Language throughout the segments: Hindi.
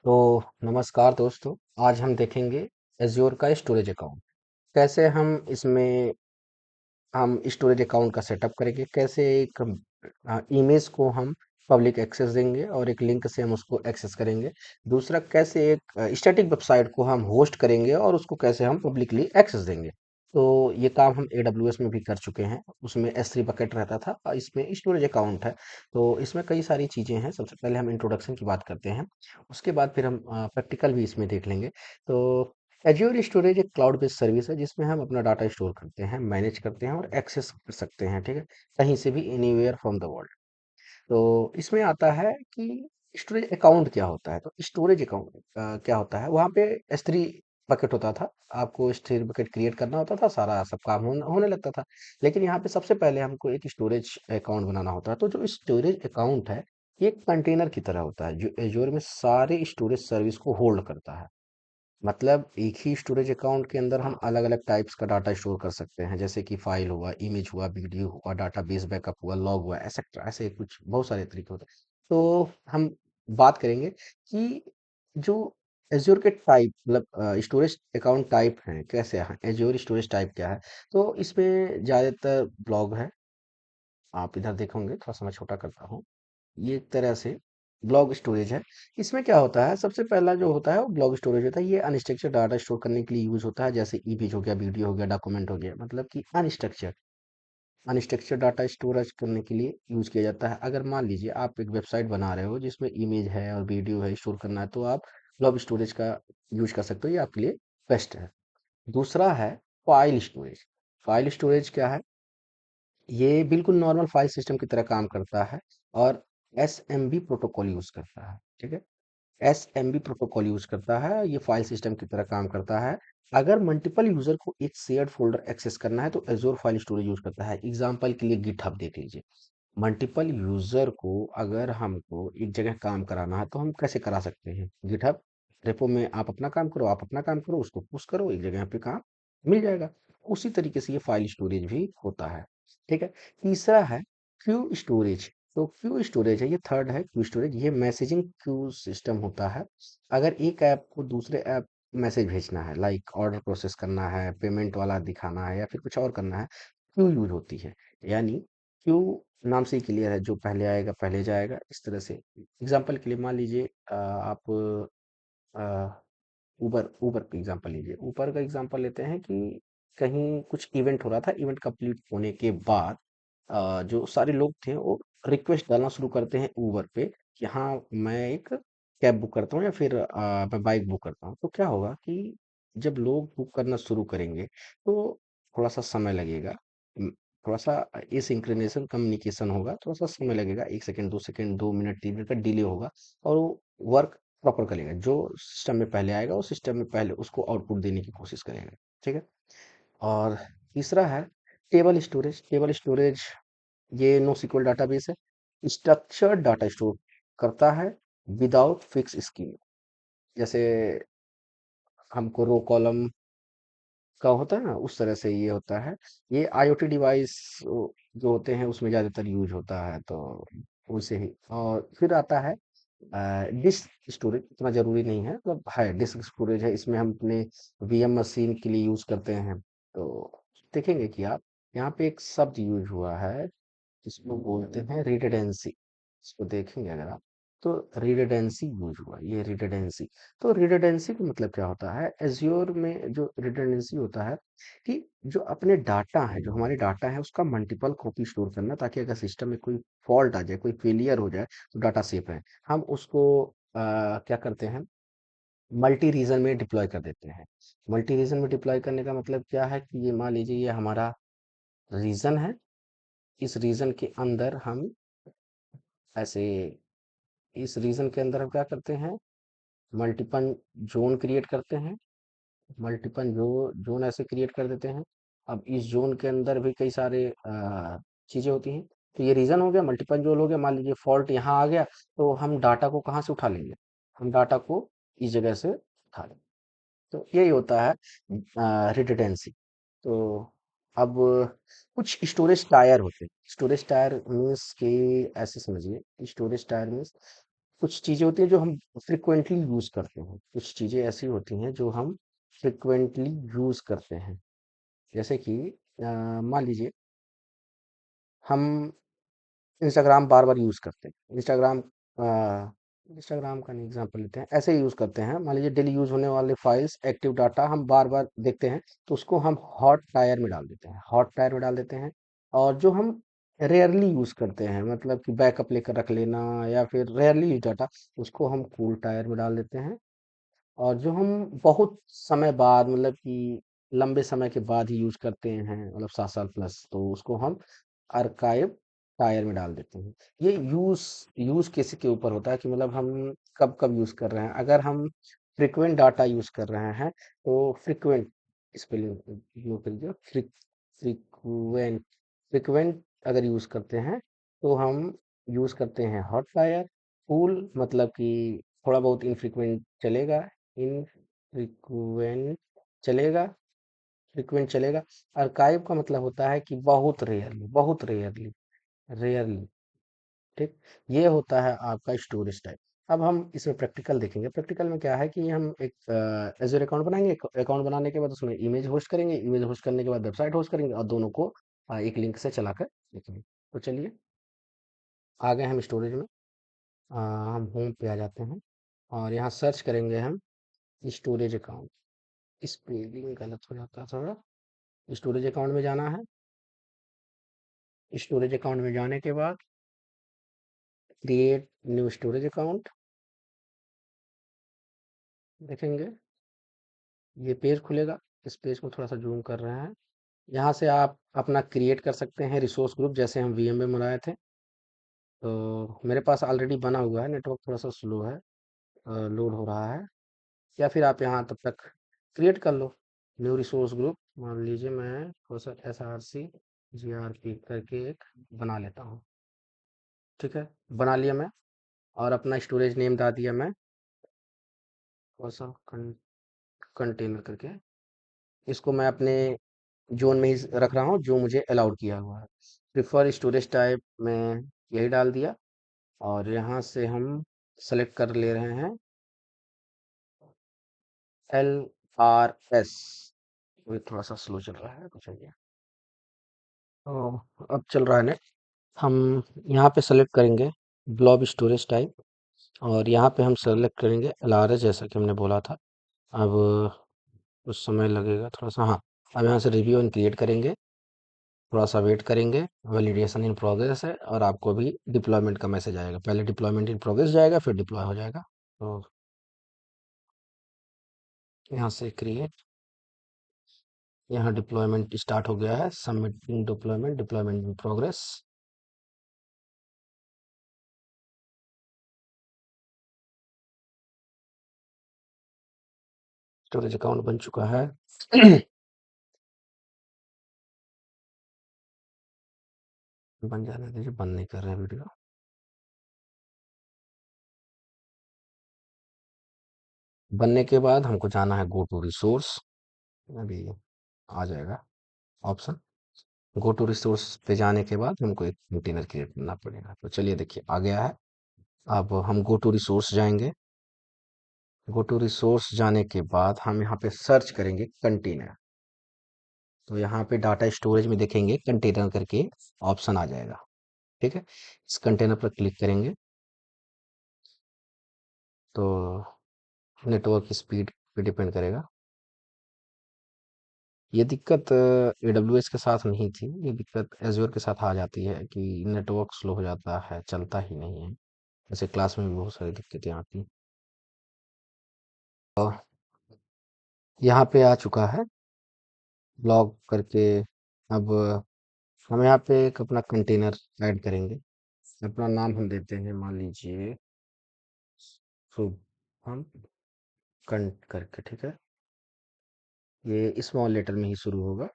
तो नमस्कार दोस्तों। आज हम देखेंगे एज्योर का स्टोरेज अकाउंट। कैसे हम स्टोरेज अकाउंट का सेटअप करेंगे, कैसे एक इमेज को हम पब्लिक एक्सेस देंगे और एक लिंक से हम उसको एक्सेस करेंगे। दूसरा, कैसे एक स्टैटिक वेबसाइट को हम होस्ट करेंगे और उसको कैसे हम पब्लिकली एक्सेस देंगे। तो ये काम हम AWS में भी कर चुके हैं। उसमें S3 बकेट रहता था और इसमें स्टोरेज अकाउंट है। तो इसमें कई सारी चीज़ें हैं। सबसे पहले हम इंट्रोडक्शन की बात करते हैं, उसके बाद फिर हम प्रैक्टिकल भी इसमें देख लेंगे। तो एज्योर स्टोरेज एक क्लाउड बेस्ड सर्विस है जिसमें हम अपना डाटा स्टोर करते हैं, मैनेज करते हैं और एक्सेस कर सकते हैं, ठीक है, कहीं से भी, एनीवेयर फ्रॉम द वर्ल्ड। तो इसमें आता है कि स्टोरेज अकाउंट क्या होता है। तो स्टोरेज अकाउंट क्या होता है, वहाँ पे S3 बकेट होता था। आपको S3 बकेट क्रिएट करना होता था, सारा सब काम होने लगता था। लेकिन यहाँ पे सबसे पहले हमको एक स्टोरेज अकाउंट बनाना होता है। तो जो स्टोरेज अकाउंट है, ये एक कंटेनर की तरह होता है जो एज्योर में सारे स्टोरेज सर्विस को होल्ड करता है। मतलब एक ही स्टोरेज अकाउंट के अंदर हम अलग अलग टाइप्स का डाटा स्टोर कर सकते हैं, जैसे कि फाइल हुआ, इमेज हुआ, वीडियो हुआ, डाटाबेस बैकअप हुआ, लॉग हुआ, एक्सेट्रा, ऐसे कुछ बहुत सारे तरीके होते हैं। तो हम बात करेंगे कि जो एज्योर के टाइप, मतलब स्टोरेज अकाउंट टाइप हैं कैसे हैं, एज्योर स्टोरेज टाइप क्या है। तो इसमें ज़्यादातर ब्लॉग है। आप इधर देखोगे, थोड़ा सा मैं छोटा करता हूँ। ये एक तरह से ब्लॉग स्टोरेज है। इसमें क्या होता है, सबसे पहला जो होता है वो ब्लॉग स्टोरेज होता है। ये अनस्ट्रक्चर्ड डाटा स्टोर करने के लिए यूज होता है, जैसे इमेज हो गया, वीडियो हो गया, डॉक्यूमेंट हो गया, मतलब कि अनस्ट्रक्चर्ड अनस्ट्रक्चर्ड डाटा स्टोरेज करने के लिए यूज किया जाता है। अगर मान लीजिए आप एक वेबसाइट बना रहे हो जिसमें इमेज है और वीडियो है, स्टोर करना है, तो आप ब्लॉग स्टोरेज का यूज कर सकते हो, ये आपके लिए बेस्ट है। दूसरा है फाइल स्टोरेज। फाइल स्टोरेज क्या है, ये बिल्कुल नॉर्मल फाइल सिस्टम की तरह काम करता है और SMB प्रोटोकॉल यूज करता है, ठीक है। SMB प्रोटोकॉल यूज करता है, ये फाइल सिस्टम की तरह काम करता है। अगर मल्टीपल यूजर को एक शेयर्ड फोल्डर एक्सेस करना है तो एजोर फाइल स्टोरेज यूज करता है। एग्जांपल के लिए गिटहब देख लीजिए। मल्टीपल यूजर को अगर हमको एक जगह काम कराना है तो हम कैसे करा सकते हैं, गिटहब रेपो में आप अपना काम करो, आप अपना काम करो, उसको पुश करो, एक जगह पे काम मिल जाएगा। उसी तरीके से ये फाइल स्टोरेज भी होता है, ठीक है। तीसरा है क्यू स्टोरेज। तो क्यू स्टोरेज है, ये थर्ड है क्यू स्टोरेज। ये मैसेजिंग क्यू सिस्टम होता है। अगर एक ऐप को दूसरे ऐप मैसेज भेजना है, लाइक ऑर्डर प्रोसेस करना है, पेमेंट वाला दिखाना है या फिर कुछ और करना है, क्यू यूज होती है। यानी क्यू नाम से ही क्लियर है, जो पहले आएगा पहले जाएगा, इस तरह से। एग्जांपल के लिए मान लीजिए आप ऊबर ऊबर का एग्जांपल लीजिए। ऊबर का एग्जांपल लेते हैं कि कहीं कुछ इवेंट हो रहा था। इवेंट कंप्लीट होने के बाद जो सारे लोग थे वो रिक्वेस्ट डालना शुरू करते हैं ऊबर पे कि हाँ, मैं एक कैब बुक करता हूँ या फिर मैं बाइक बुक करता हूँ। तो क्या होगा कि जब लोग बुक करना शुरू करेंगे तो थोड़ा सा समय लगेगा। उम, थोड़ा सा एसिंक्रोनाइज़ेशन कम्युनिकेशन होगा, थोड़ा सा समय लगेगा, 1 सेकंड, 2 सेकंड, 2 मिनट, 3 मिनट का डिले होगा और वो वर्क प्रॉपर करेगा। जो सिस्टम में पहले आएगा, वो सिस्टम में पहले उसको आउटपुट देने की कोशिश करेगा, ठीक है? और तीसरा है टेबल स्टोरेज। टेबल स्टोरेज ये NoSQL डाटाबेस है। स्ट्रक्चर्ड डाटा स्टोर करता है विदाउट फिक्स स्कीम। जैसे हमको रो कॉलम का होता है ना, उस तरह से ये होता है। ये IoT डिवाइस जो होते हैं उसमें ज़्यादातर यूज होता है, तो उसे ही। और फिर आता है डिस्क स्टोरेज। इतना ज़रूरी नहीं है, मतलब है, डिस्क स्टोरेज है, इसमें हम अपने VM मशीन के लिए यूज़ करते हैं। तो देखेंगे कि आप यहाँ पे एक शब्द यूज हुआ है जिसको बोलते हैं रिडंडेंसी। इसको देखेंगे अगर आप, तो रिडंडेंसी यूज हुआ, ये रिडंडेंसी। तो रिडंडेंसी का मतलब क्या होता है, एज्योर में जो रिडंडेंसी होता है कि जो अपने डाटा है, जो हमारे डाटा है, उसका मल्टीपल कॉपी स्टोर करना, ताकि अगर सिस्टम में कोई फॉल्ट आ जाए, कोई फेलियर हो जाए, तो डाटा सेफ है। हम उसको क्या करते हैं, मल्टी रीजन में डिप्लॉय कर देते हैं। मल्टी रीजन में डिप्लॉय करने का मतलब क्या है कि ये मान लीजिए ये हमारा रीजन है। इस रीजन के अंदर हम ऐसे, इस रीजन के अंदर हम क्या करते हैं, मल्टीपल जोन क्रिएट करते हैं। मल्टीपल जोन ऐसे क्रिएट कर देते हैं। अब इस जोन के अंदर भी कई सारे चीजें होती हैं। तो ये रीजन हो गया, मल्टीपल जोन हो गया। मान लीजिए फॉल्ट यहाँ आ गया, तो हम डाटा को कहाँ से उठा लेंगे, हम डाटा को इस जगह से उठा लेंगे। तो यही होता है रिडंडेंसी। तो अब कुछ स्टोरेज टायर होते हैं। स्टोरेज टायर मीन्स कि ऐसे समझिए, स्टोरेज टायर मीन्स कुछ चीज़ें होती हैं जो हम फ्रिक्वेंटली यूज़ करते हैं, कुछ चीज़ें ऐसी होती हैं जो हम फ्रिक्वेंटली यूज़ करते हैं। जैसे कि मान लीजिए हम इंस्टाग्राम बार-बार यूज़ करते हैं। इंस्टाग्राम का नहीं एग्ज़ाम्पल लेते हैं, ऐसे ही यूज़ करते हैं। मान लीजिए डेली यूज़ होने वाले फाइल्स, एक्टिव डाटा हम बार-बार देखते हैं, तो उसको हम हॉट टायर में डाल देते हैं, हॉट टायर में डाल देते हैं। और जो हम रेयरली यूज़ करते हैं, मतलब कि बैकअप लेकर रख लेना या फिर रेयरली डाटा, उसको हम कूल टायर में डाल देते हैं। और जो हम बहुत समय बाद, मतलब कि लंबे समय के बाद ही यूज़ करते हैं, मतलब 7 साल प्लस, तो उसको हम आर्काइव टायर में डाल देते हैं। ये यूज़ केस के ऊपर होता है कि मतलब हम कब-कब यूज़ कर रहे हैं। अगर हम फ्रीक्वेंट डाटा यूज़ कर रहे हैं, तो फ्रीक्वेंट स्पेलिंग लो करिएगा, फ्रीक्वेंट फ्रीक्वेंट अगर यूज़ करते हैं, तो हम यूज़ करते हैं हॉट टायर। कूल मतलब कि थोड़ा बहुत इनफ्रीक्वेंट चलेगा, इनफ्रीक्वेंट चलेगा, फ्रीक्वेंट चलेगा। आर्काइव का मतलब होता है कि बहुत रेयरली, रेयरली, ठीक। ये होता है आपका स्टोरेज टाइप। अब हम इसमें प्रैक्टिकल देखेंगे। प्रैक्टिकल में क्या है कि हम एक एज़्योर अकाउंट बनाएँगे। अकाउंट बनाने के बाद उसमें इमेज होस्ट करेंगे, इमेज होस्ट करने के बाद वेबसाइट होस्ट करेंगे और दोनों को एक लिंक से चलाकर देखेंगे। तो चलिए, आ गए हम स्टोरेज में। हम होम पे आ जाते हैं और यहाँ सर्च करेंगे हम स्टोरेज अकाउंट। स्पेलिंग गलत हो जाता है थोड़ा। स्टोरेज अकाउंट में जाना है। स्टोरेज अकाउंट में जाने के बाद क्रिएट न्यू स्टोरेज अकाउंट देखेंगे, ये पेज खुलेगा। इस पेज को थोड़ा सा जूम कर रहे हैं। यहाँ से आप अपना क्रिएट कर सकते हैं रिसोर्स ग्रुप, जैसे हम वीएम में बनाए थे। तो मेरे पास ऑलरेडी बना हुआ है, नेटवर्क थोड़ा सा स्लो है, लोड हो रहा है। या फिर आप यहाँ तब तक क्रिएट कर लो न्यू रिसोर्स ग्रुप। मान लीजिए मैं थोड़ा सा SRC GRP करके एक बना लेता हूँ। ठीक है, बना लिया मैं और अपना स्टोरेज नेम डाल दिया मैं, थोड़ा सा कंटेनर करके। इसको मैं अपने जोन में ही रख रहा हूँ जो मुझे अलाउड किया हुआ है। प्रिफर स्टोरेज टाइप में यही डाल दिया और यहाँ से हम सेलेक्ट कर ले रहे हैं LRS। ये थोड़ा सा स्लो चल रहा है, तो चलिए, तो अब चल रहा है नेट। हम यहाँ पे सेलेक्ट करेंगे ब्लॉब स्टोरेज टाइप और यहाँ पे हम सेलेक्ट करेंगे LRS, जैसा कि हमने बोला था। अब कुछ समय लगेगा थोड़ा सा, हाँ। अब यहाँ से रिव्यू एंड क्रिएट करेंगे, थोड़ा सा वेट करेंगे। वैलिडेशन इन प्रोग्रेस है और आपको अभी डिप्लॉयमेंट का मैसेज आएगा। पहले डिप्लॉयमेंट इन प्रोग्रेस जाएगा, फिर डिप्लॉय हो जाएगा। तो यहाँ से क्रिएट, यहाँ डिप्लॉयमेंट स्टार्ट हो गया है। Submitting deployment, deployment in progress. Storage account बन चुका है। बन जाने दीजिए, बंद नहीं कर रहे हैं वीडियो। बनने के बाद हमको जाना है गो टू रिसोर्स, अभी आ जाएगा ऑप्शन। गो टू रिसोर्स पे जाने के बाद हमको एक कंटेनर क्रिएट करना पड़ेगा। तो चलिए देखिए, आ गया है। अब हम गो टू रिसोर्स जाएंगे। गो टू रिसोर्स जाने के बाद हम यहाँ पे सर्च करेंगे कंटेनर। तो यहाँ पे डाटा स्टोरेज में देखेंगे कंटेनर करके ऑप्शन आ जाएगा। ठीक है, इस कंटेनर पर क्लिक करेंगे तो नेटवर्क स्पीड पे डिपेंड करेगा। ये दिक्कत AWS के साथ नहीं थी, ये दिक्कत एज्योर के साथ आ जाती है कि नेटवर्क स्लो हो जाता है, चलता ही नहीं है। जैसे क्लास में भी बहुत सारी दिक्कतें आती हैं। और यहाँ पे आ चुका है ब्लॉग करके। अब हम यहाँ पे एक अपना कंटेनर ऐड करेंगे। अपना नाम हम देते हैं, मान लीजिए शुभम कंट करके, ठीक है। ये स्मॉल लेटर में ही शुरू होगा,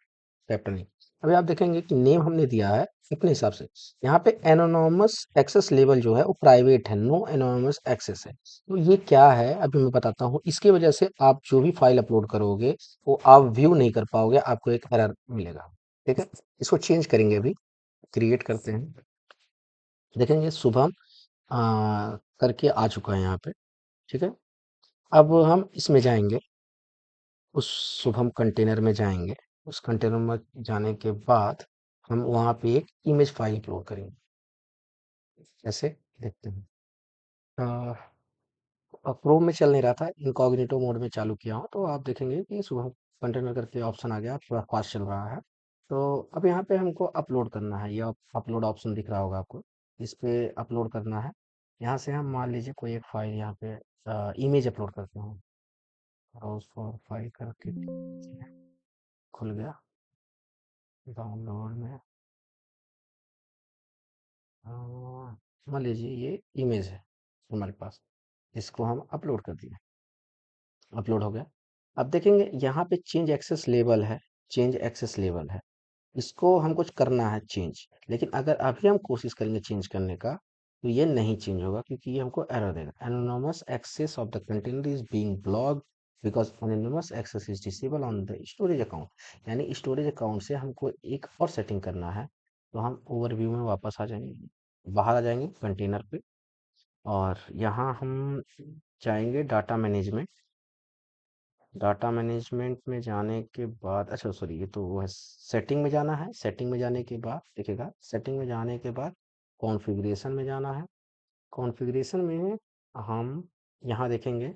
कैपिटल नहीं। अभी आप देखेंगे कि नेम हमने दिया है अपने हिसाब से। यहाँ पे एनोनॉमस एक्सेस लेवल जो है वो प्राइवेट है, नो एनोनॉमस एक्सेस है। तो ये क्या है अभी मैं बताता हूँ। इसकी वजह से आप जो भी फाइल अपलोड करोगे वो आप व्यू नहीं कर पाओगे, आपको एक एरर मिलेगा। ठीक है, इसको चेंज करेंगे। अभी क्रिएट करते हैं, देखेंगे शुभम करके आ चुका है यहाँ पे। ठीक है, अब हम इसमें जाएंगे, उस शुभम कंटेनर में जाएंगे। उस कंटेनर में जाने के बाद हम वहाँ पे एक इमेज फाइल अपलोड करेंगे। कैसे, देखते हैं। क्रोम में चल नहीं रहा था, इनकॉग्निटो मोड में चालू किया हूँ, तो आप देखेंगे कि शुभम कंटेनर करके ऑप्शन आ गया, थोड़ा फास्ट चल रहा है। तो अब यहाँ पे हमको अपलोड करना है, ये अपलोड ऑप्शन दिख रहा होगा आपको, इस पे अपलोड करना है। यहाँ से हम मान लीजिए कोई एक फाइल यहाँ पे इमेज अपलोड करते हैं। ब्राउज फॉर फाइल करके खुल गया डाउनलोड में। अ, मान लीजिए ये इमेज है हमारे पास, इसको हम अपलोड कर दिए, अपलोड हो गया। अब देखेंगे यहाँ पे चेंज एक्सेस लेबल है, चेंज एक्सेस लेबल है, इसको हम कुछ करना है चेंज। लेकिन अगर अभी हम कोशिश करेंगे चेंज करने का, तो ये नहीं चेंज होगा, क्योंकि ये हमको एरर देगा। Anonymous access of the container is being blocked because anonymous access is disable on the storage account. यानी स्टोरेज अकाउंट से हमको एक और सेटिंग करना है। तो हम ओवरव्यू में वापस आ जाएंगे, बाहर आ जाएंगे कंटेनर पे, और यहाँ हम जाएंगे डाटा मैनेजमेंट। डाटा मैनेजमेंट में जाने के बाद, अच्छा सॉरी, ये तो वो है, सेटिंग में जाना है। सेटिंग में जाने के बाद देखिएगा, सेटिंग में जाने के बाद कॉन्फ़िगरेशन में जाना है। कॉन्फ़िगरेशन में हम यहाँ देखेंगे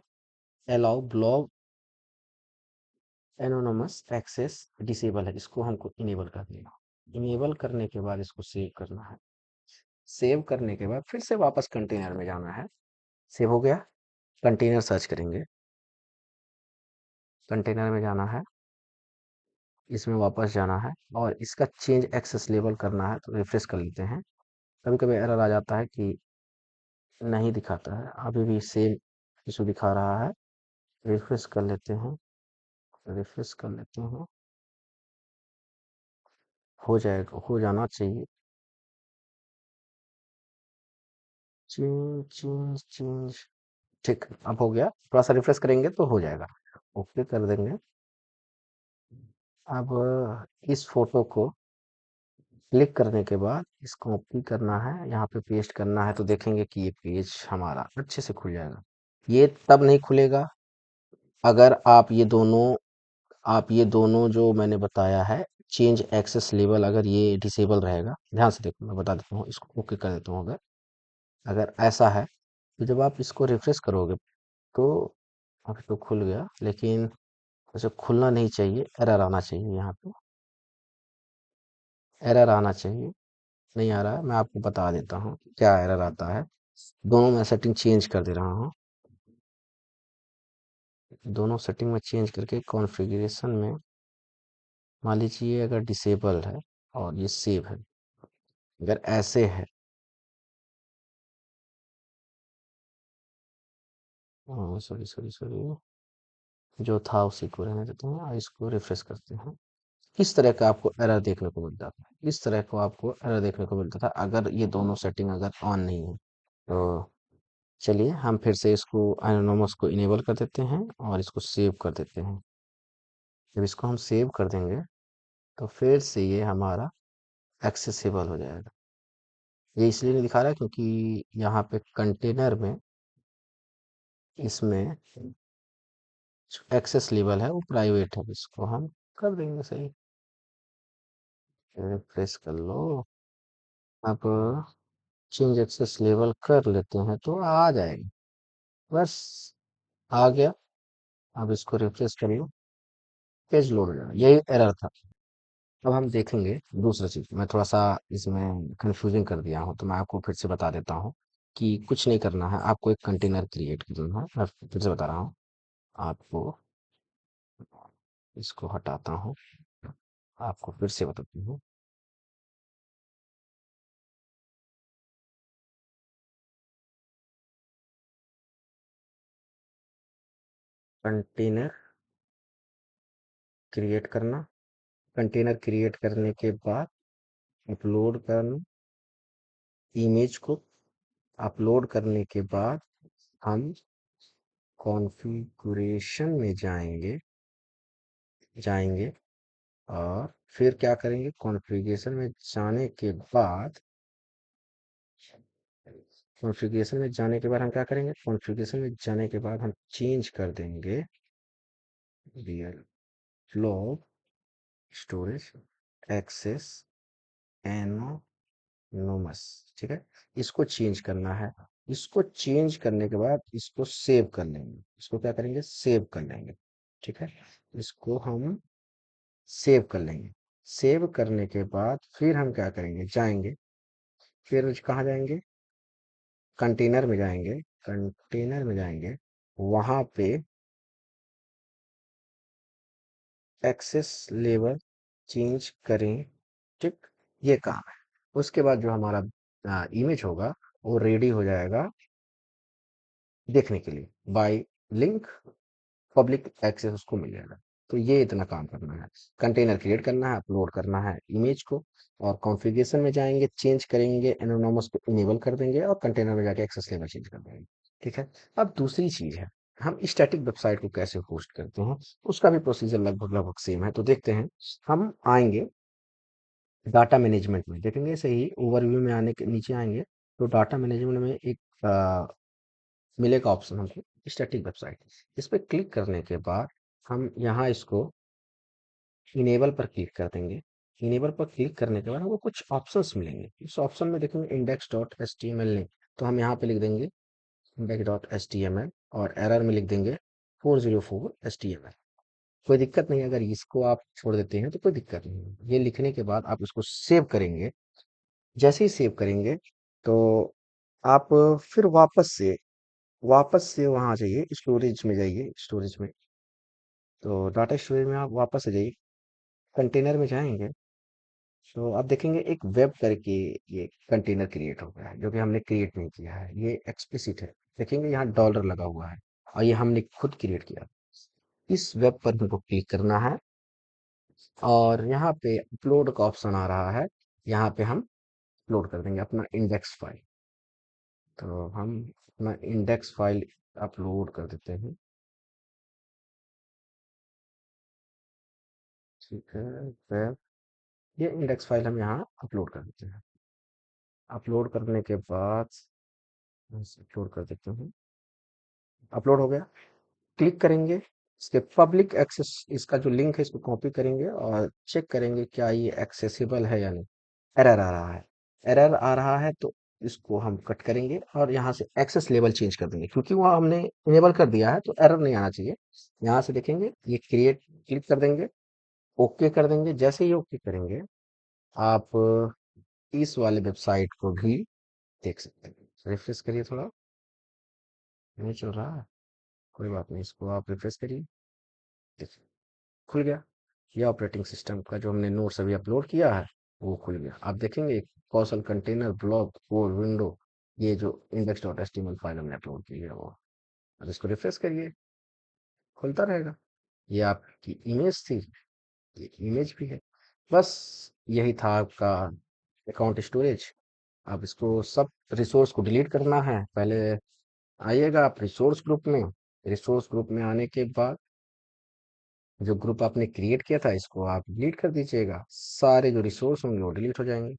allow block anonymous access disable है, इसको हमको इनेबल कर देना। इनेबल करने के बाद इसको सेव करना है। सेव करने के बाद फिर से वापस कंटेनर में जाना है। सेव हो गया, कंटेनर सर्च करेंगे, कंटेनर में जाना है, इसमें वापस जाना है और इसका चेंज एक्सेस लेवल करना है। तो रिफ्रेश कर लेते हैं। कभी कभी एरर आ जाता है कि नहीं दिखाता है, अभी भी सेम इशू दिखा रहा है। रिफ्रेश कर लेते हैं, रिफ्रेश कर लेते हैं, हो जाएगा, हो जाना चाहिए। चेंज चेंज चेंज, ठीक, अब हो गया। थोड़ा सा रिफ्रेश करेंगे तो हो जाएगा, ओके कर देंगे। अब इस फोटो को क्लिक करने के बाद इसको कॉपी करना है, यहाँ पे पेस्ट करना है, तो देखेंगे कि ये पेज हमारा अच्छे से खुल जाएगा। ये तब नहीं खुलेगा अगर आप ये दोनों जो मैंने बताया है, चेंज एक्सेस लेवल, अगर ये डिसेबल रहेगा। ध्यान से देखो, मैं बता देता हूँ, इसको ओके कर देता हूँ। अगर अगर ऐसा है, तो जब आप इसको रिफ्रेश करोगे, तो अभी तो खुल गया, लेकिन ऐसे खुलना नहीं चाहिए, एरर आना चाहिए। यहाँ पे एरर आना चाहिए, नहीं आ रहा है। मैं आपको बता देता हूँ क्या एरर आता है। दोनों में सेटिंग चेंज कर दे रहा हूँ, दोनों सेटिंग में चेंज करके कॉन्फ़िगरेशन में मान लीजिए अगर डिसेबल है और ये सेव है, अगर ऐसे है, सॉरी सॉरी सॉरी, जो था उसी को रहने देते हैं और इसको रिफ्रेश करते हैं। इस तरह का आपको एरर देखने को मिलता था, इस तरह को आपको एरर देखने को मिलता था, अगर ये दोनों सेटिंग अगर ऑन नहीं है। तो चलिए हम फिर से इसको एनोनिमस को इनेबल कर देते हैं और इसको सेव कर देते हैं। जब इसको हम सेव कर देंगे, तो फिर से ये हमारा एक्सेसिबल हो जाएगा। ये इसलिए नहीं दिखा रहा है क्योंकि यहाँ पे कंटेनर में, इसमें एक्सेस लेवल है वो प्राइवेट है, इसको हम कर देंगे सही। रिफ्रेश कर लो, अब चेंज एक्सेस लेवल कर लेते हैं तो आ जाएगा, बस आ गया। अब इसको रिफ्रेश कर लो, पेज लोड हो जाएगा, यही एरर था। अब हम देखेंगे दूसरा चीज, मैं थोड़ा सा इसमें कंफ्यूजिंग कर दिया हूँ, तो मैं आपको फिर से बता देता हूँ कि कुछ नहीं करना है, आपको एक कंटेनर क्रिएट करना है। मैं फिर से बता रहा हूँ आपको, इसको हटाता हूँ, आपको फिर से बताती हूँ। कंटेनर क्रिएट करना, कंटेनर क्रिएट करने के बाद अपलोड करना इमेज को, अपलोड करने के बाद हम कॉन्फ़िगरेशन में जाएंगे, जाएंगे और फिर क्या करेंगे, कॉन्फ़िगरेशन में जाने के बाद कॉन्फ़िगरेशन में जाने के बाद हम क्या करेंगे, कॉन्फ़िगरेशन में जाने के बाद हम चेंज कर देंगे real flow storage access anonymous. ठीक है, इसको चेंज करना है। इसको चेंज करने के बाद इसको सेव कर लेंगे। इसको क्या करेंगे, सेव कर लेंगे। ठीक है, इसको हम सेव कर लेंगे। सेव करने के बाद फिर हम क्या करेंगे, जाएंगे, फिर कहाँ जाएंगे, कंटेनर में जाएंगे। कंटेनर में जाएंगे, वहां पे एक्सेस लेवल चेंज करें। ठीक, ये काम है। उसके बाद जो हमारा इमेज होगा वो रेडी हो जाएगा देखने के लिए बाय लिंक, पब्लिक एक्सेस उसको मिल जाएगा। तो ये इतना काम करना है, कंटेनर क्रिएट करना है, अपलोड करना है इमेज को, और कॉन्फ़िगरेशन में जाएंगे, चेंज करेंगे, एनोनोमस को इनेबल कर देंगे और कंटेनर में जाके एक्सेस लेवल चेंज कर देंगे। ठीक है, अब दूसरी चीज है, हम स्टैटिक वेबसाइट को कैसे होस्ट करते हैं, उसका भी प्रोसीजर लगभग लगभग सेम है। तो देखते हैं, हम आएंगे डाटा मैनेजमेंट में, देखेंगे सही ओवरव्यू में आने के नीचे आएंगे तो डाटा मैनेजमेंट में एक मिलेगा ऑप्शन हमको स्टैटिक वेबसाइट। इस पर क्लिक करने के बाद हम यहाँ इसको इनेबल पर क्लिक कर देंगे। इनेबल पर क्लिक करने के बाद हमको कुछ ऑप्शंस मिलेंगे। इस ऑप्शन में देखेंगे index dot H T M L link, तो हम यहाँ पे लिख देंगे index dot H T M L और एरर में लिख देंगे 404 एच टी एम एल। कोई दिक्कत नहीं है, अगर इसको आप छोड़ देते हैं तो कोई दिक्कत नहीं है। ये लिखने के बाद आप इसको सेव करेंगे। जैसे ही सेव करेंगे तो आप फिर वापस से वहाँ जाइए, स्टोरेज में जाइए, स्टोरेज में, तो डाटा स्टोरेज में आप वापस से जाइए, कंटेनर में जाएंगे तो आप देखेंगे एक वेब करके ये कंटेनर क्रिएट हो गया है, जो कि हमने क्रिएट नहीं किया है, ये एक्सप्लिसिट है। देखेंगे यहाँ डॉलर लगा हुआ है और ये हमने खुद क्रिएट किया। इस वेब पर हमको क्लिक करना है और यहाँ पे अपलोड का ऑप्शन आ रहा है, यहाँ पे हम अपलोड कर देंगे अपना इंडेक्स फाइल। तो हम अपना इंडेक्स फाइल अपलोड कर देते हैं। ठीक है, वेब, ये इंडेक्स फाइल हम यहाँ अपलोड कर देते हैं। अपलोड करने के बाद अपलोड कर देते हैं, अपलोड हो गया। क्लिक करेंगे, इसके पब्लिक एक्सेस, इसका जो लिंक है इसको कॉपी करेंगे और चेक करेंगे क्या ये एक्सेसिबल है या नहीं। एरर आ रहा है, एरर आ रहा है तो इसको हम कट करेंगे और यहाँ से एक्सेस लेवल चेंज कर देंगे, क्योंकि वहाँ हमने इनेबल कर दिया है तो एरर नहीं आना चाहिए। यहाँ से देखेंगे ये क्रिएट, क्लिक कर देंगे, ओके कर देंगे। जैसे ही ओके करेंगे आप इस वाले वेबसाइट को भी देख सकते हैं। रिफ्रेश करिए थोड़ा, नहीं चल रहा है, कोई बात नहीं, इसको आप रिफ्रेश करिए, देखिए खुल गया। ये ऑपरेटिंग सिस्टम का जो हमने नोट्स अभी अपलोड किया है वो खुल गया। आप देखेंगे Kaushal container block code window, ये जो index dot H T M L file हमने अपलोड की है वो, अब इसको रिफ्रेश करिए, खुलता रहेगा। ये आपकी इमेज थी, ये इमेज भी है। बस यही था आपका अकाउंट स्टोरेज। आप इसको सब रिसोर्स को डिलीट करना है। पहले आइएगा आप रिसोर्स ग्रुप में, रिसोर्स ग्रुप में आने के बाद जो ग्रुप आपने क्रिएट किया था इसको आप डिलीट कर दीजिएगा, सारे जो रिसोर्स होंगे वो डिलीट हो जाएंगे।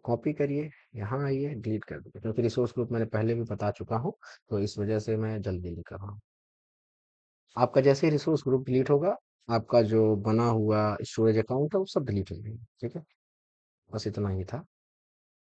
कॉपी करिए, यहाँ आइए, डिलीट कर दीजिए, क्योंकि रिसोर्स ग्रुप मैंने पहले भी बता चुका हूँ तो इस वजह से मैं जल्दी नहीं कर रहा हूँ। आपका जैसे ही रिसोर्स ग्रुप डिलीट होगा, आपका जो बना हुआ स्टोरेज अकाउंट है वो सब डिलीट हो जाएगा। ठीक है, बस इतना ही था।